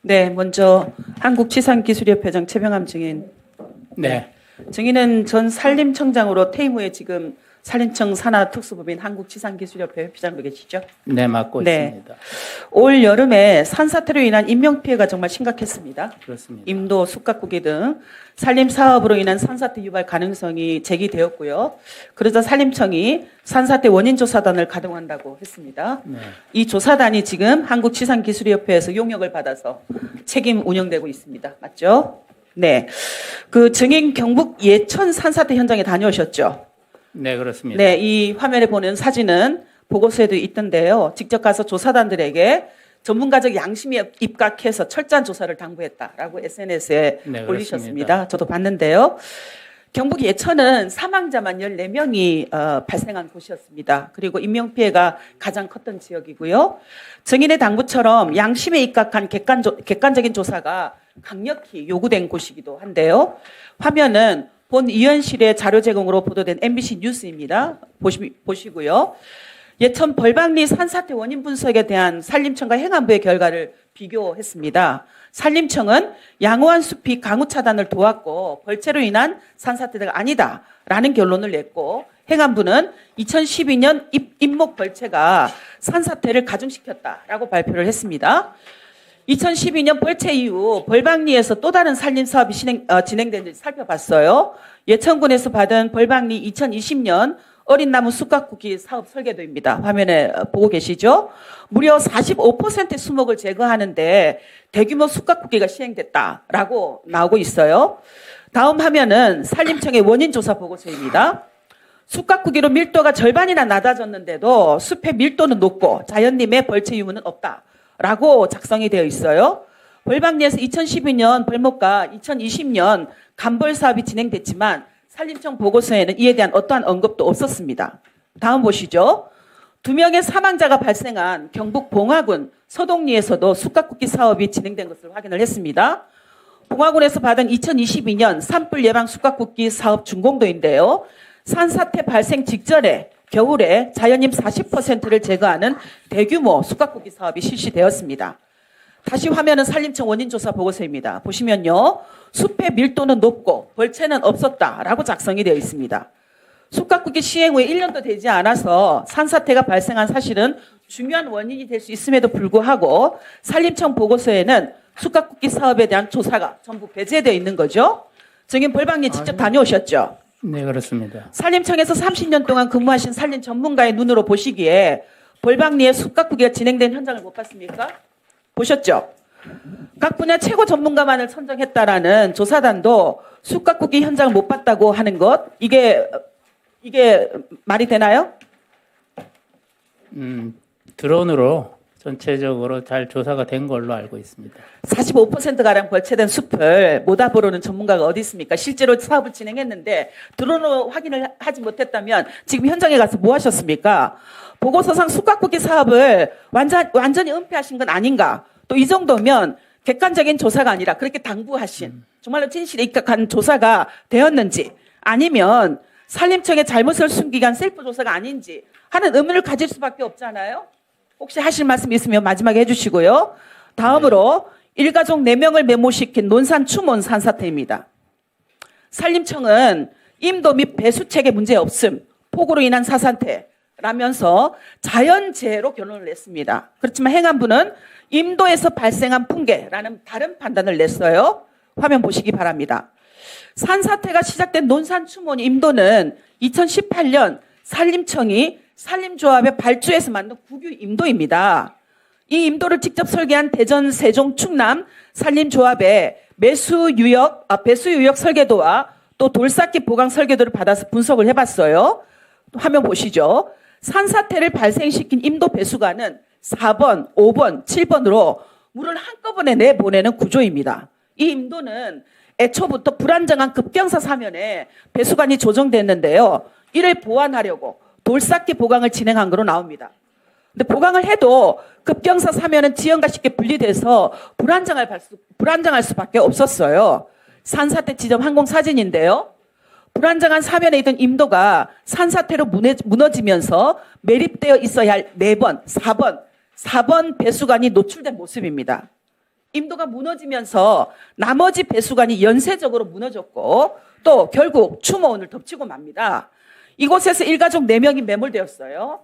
네, 먼저 한국지상기술협회장 최병암 증인. 네. 증인은 전 산림청장으로 퇴임 후에 지금 산림청 산하특수법인 한국지상기술협회 회장으로 계시죠? 네, 맡고 네. 있습니다. 올 여름에 산사태로 인한 인명피해가 정말 심각했습니다. 그렇습니다. 임도, 숯가꾸기 등 산림사업으로 인한 산사태 유발 가능성이 제기되었고요. 그러자 산림청이 산사태 원인조사단을 가동한다고 했습니다. 네. 이 조사단이 지금 한국지상기술협회에서 용역을 받아서 책임 운영되고 있습니다. 맞죠? 네. 그 증인 경북 예천 산사태 현장에 다녀오셨죠? 네, 그렇습니다. 네, 이 화면에 보는 사진은 보고서에도 있던데요. 직접 가서 조사단들에게 전문가적 양심에 입각해서 철저한 조사를 당부했다라고 SNS에 네, 올리셨습니다. 그렇습니다. 저도 봤는데요. 경북 예천은 사망자만 14명이 발생한 곳이었습니다. 그리고 인명피해가 가장 컸던 지역이고요. 증인의 당부처럼 양심에 입각한 객관적인 조사가 강력히 요구된 곳이기도 한데요. 화면은 본 의원실의 자료 제공으로 보도된 MBC 뉴스입니다. 보시고요. 예천 벌방리 산사태 원인 분석에 대한 산림청과 행안부의 결과를 비교했습니다. 산림청은 양호한 숲이 강우 차단을 도왔고 벌채로 인한 산사태가 아니다라는 결론을 냈고 행안부는 2012년 잎목 벌채가 산사태를 가중시켰다라고 발표를 했습니다. 2012년 벌채 이후 벌방리에서 또 다른 산림 사업이 진행된지 살펴봤어요. 예천군에서 받은 벌방리 2020년 어린 나무 숯가꾸기 사업 설계도입니다. 화면에 보고 계시죠? 무려 45%의 수목을 제거하는데 대규모 숯가꾸기가 시행됐다라고 나오고 있어요. 다음 화면은 산림청의 원인조사 보고서입니다. 숯가꾸기로 밀도가 절반이나 낮아졌는데도 숲의 밀도는 높고 자연림의 벌채 유무는 없다라고 작성이 되어 있어요. 벌방리에서 2012년 벌목과 2020년 간벌 사업이 진행됐지만 산림청 보고서에는 이에 대한 어떠한 언급도 없었습니다. 다음 보시죠. 2명의 사망자가 발생한 경북 봉화군 서동리에서도 숯가꾸기 사업이 진행된 것을 확인을 했습니다. 봉화군에서 받은 2022년 산불 예방 숯가꾸기 사업 준공도인데요. 산사태 발생 직전에 겨울에 자연림 40%를 제거하는 대규모 숯가꾸기 사업이 실시되었습니다. 다시 화면은 산림청 원인조사 보고서입니다. 보시면요. 숲의 밀도는 높고 벌채는 없었다라고 작성이 되어 있습니다. 숯가꾸기 시행 후에 1년도 되지 않아서 산사태가 발생한 사실은 중요한 원인이 될 수 있음에도 불구하고 산림청 보고서에는 숯가꾸기 사업에 대한 조사가 전부 배제되어 있는 거죠. 증인 벌방리 직접 다녀오셨죠? 네, 그렇습니다. 산림청에서 30년 동안 근무하신 산림 전문가의 눈으로 보시기에 벌방리에 숯가꾸기가 진행된 현장을 못 봤습니까? 보셨죠? 각 분야 최고 전문가만을 선정했다라는 조사단도 숯가꾸기 현장을 못 봤다고 하는 것, 이게 말이 되나요? 드론으로 전체적으로 잘 조사가 된 걸로 알고 있습니다. 45%가량 벌채된 숲을 못 알아보는 전문가가 어디 있습니까? 실제로 사업을 진행했는데 드론으로 확인을 하지 못했다면 지금 현장에 가서 뭐 하셨습니까? 보고서상 숯가꾸기 사업을 완전히 은폐하신 건 아닌가? 또 이 정도면 객관적인 조사가 아니라 그렇게 당부하신 정말로 진실에 입각한 조사가 되었는지 아니면 산림청의 잘못을 숨기기 위한 셀프 조사가 아닌지 하는 의문을 가질 수밖에 없잖아요. 혹시 하실 말씀 있으면 마지막에 해주시고요. 다음으로 일가족 4명을 메모시킨 논산 추몬 산사태입니다. 산림청은 임도 및 배수책에 문제 없음, 폭우로 인한 사산태라면서 자연재해로 결론을 냈습니다. 그렇지만 행안부는 임도에서 발생한 풍계라는 다른 판단을 냈어요. 화면 보시기 바랍니다. 산사태가 시작된 논산 추몬 임도는 2018년 산림청이 산림조합의 발주해서 만든 국유 임도입니다. 이 임도를 직접 설계한 대전, 세종, 충남 산림조합의 배수유역 설계도와 또 돌쌓기 보강 설계도를 받아서 분석을 해봤어요. 화면 보시죠. 산사태를 발생시킨 임도 배수관은 4번, 5번, 7번으로 물을 한꺼번에 내보내는 구조입니다. 이 임도는 애초부터 불안정한 급경사 사면에 배수관이 조정됐는데요. 이를 보완하려고 돌쌓기 보강을 진행한 것으로 나옵니다. 근데 보강을 해도 급경사 사면은 지형과 쉽게 분리돼서 불안정할 수밖에 없었어요. 산사태 지점 항공 사진인데요. 불안정한 사면에 있던 임도가 산사태로 무너지면서 매립되어 있어야 할 4번 배수관이 노출된 모습입니다. 임도가 무너지면서 나머지 배수관이 연쇄적으로 무너졌고 또 결국 추모원을 덮치고 맙니다. 이곳에서 일가족 4명이 매몰되었어요.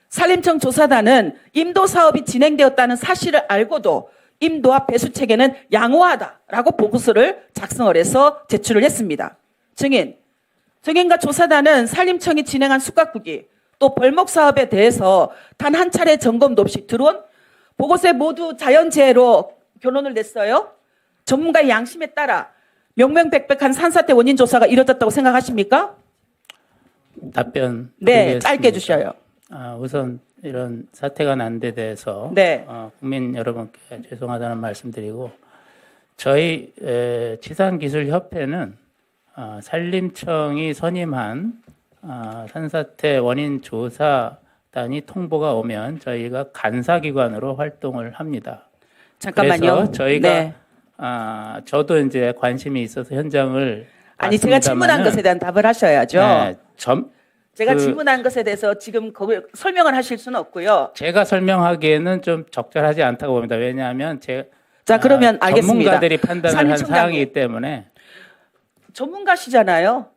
산림청 조사단은 임도 사업이 진행되었다는 사실을 알고도 임도와 배수 체계는 양호하다라고 보고서를 작성을 해서 제출을 했습니다. 증인과 조사단은 산림청이 진행한 숲가꾸기 또 벌목 사업에 대해서 단 한 차례 점검도 없이 들어온 보고서에 모두 자연재해로 결론을 냈어요. 전문가의 양심에 따라 명명백백한 산사태 원인 조사가 이뤄졌다고 생각하십니까? 답변 네, 드리겠습니다. 짧게 해주셔요. 우선 이런 사태가 난 데 대해서 네. 국민 여러분께 죄송하다는 말씀드리고 저희 지상기술협회는 산림청이 선임한 산사태 원인 조사단이 통보가 오면 저희가 간사기관으로 활동을 합니다. 잠깐만요. 그래서 저희가 네. 저도 이제 관심이 있어서 현장을 아니 제가 질문한 것에 대한 답을 하셔야죠. 네, 제가 질문한 것에 대해서 지금 거기 설명을 하실 수는 없고요. 제가 설명하기에는 좀 적절하지 않다고 봅니다. 왜냐하면 자 그러면 알겠습니다. 전문가들이 판단을 한 산림청장님. 사항이기 때문에 전문가시잖아요.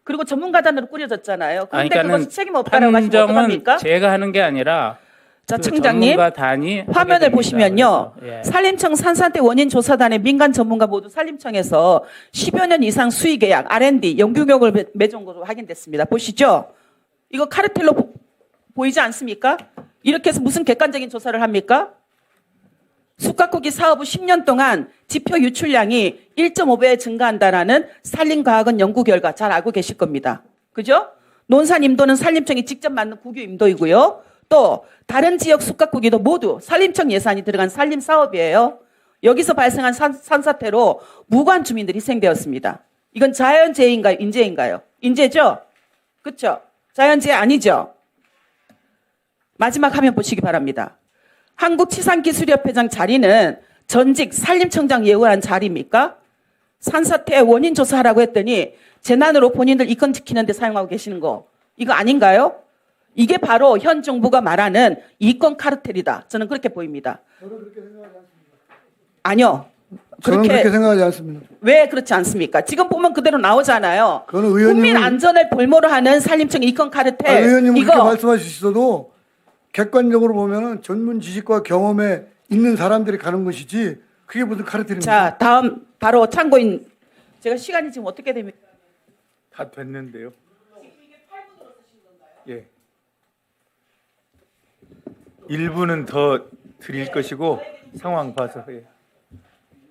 그리고 전문가단으로 꾸려졌잖아요. 그런데 그러니까는 그것이 책임 없다라고 하시면 어떡합니까? 판정은 제가 하는 게 아니라 자, 그 청장님 전문가단이 하게 화면을 됩니다. 보시면요. 그래서, 예. 산림청 산사태 원인 조사단의 민간 전문가 모두 산림청에서 10여 년 이상 수의 계약, R&D, 연구경을 맺은 것으로 확인됐습니다. 보시죠. 이거 카르텔로 보이지 않습니까? 이렇게 해서 무슨 객관적인 조사를 합니까? 숲가꾸기 사업 후 10년 동안 지표 유출량이 1.5배 증가한다라는 산림과학원 연구 결과 잘 알고 계실 겁니다. 그죠? 논산 임도는 산림청이 직접 만든 국유 임도이고요. 또 다른 지역 숲가꾸기도 모두 산림청 예산이 들어간 산림 사업이에요. 여기서 발생한 산사태로 무관 주민들이 희생되었습니다. 이건 자연재해인가요? 인재인가요? 인재죠? 그렇죠? 자연재해 아니죠? 마지막 화면 보시기 바랍니다. 한국치상기술협회장 자리는 전직 산림청장 예우한 자리입니까? 산사태 원인 조사하라고 했더니 재난으로 본인들 이권 지키는 데 사용하고 계시는 거 이거 아닌가요? 이게 바로 현 정부가 말하는 이권 카르텔이다. 저는 그렇게 보입니다. 저는 그렇게 생각하지 않습니다. 아니요. 저는 그렇게 생각하지 않습니다. 왜 그렇지 않습니까? 지금 보면 그대로 나오잖아요. 그거는 의원님은- 국민 안전을 볼모로 하는 산림청 이권 카르텔. 의원님은 그렇게 이거 말씀하시셔도 객관적으로 보면은 전문 지식과 경험에 있는 사람들이 가는 것이지 그게 무슨 카르텔입니까? 자 다음 바로 참고인 제가 시간이 지금 어떻게 됩니까? 다 됐는데요. 예. 1분은 더 드릴 것이고 상황 봐서 예.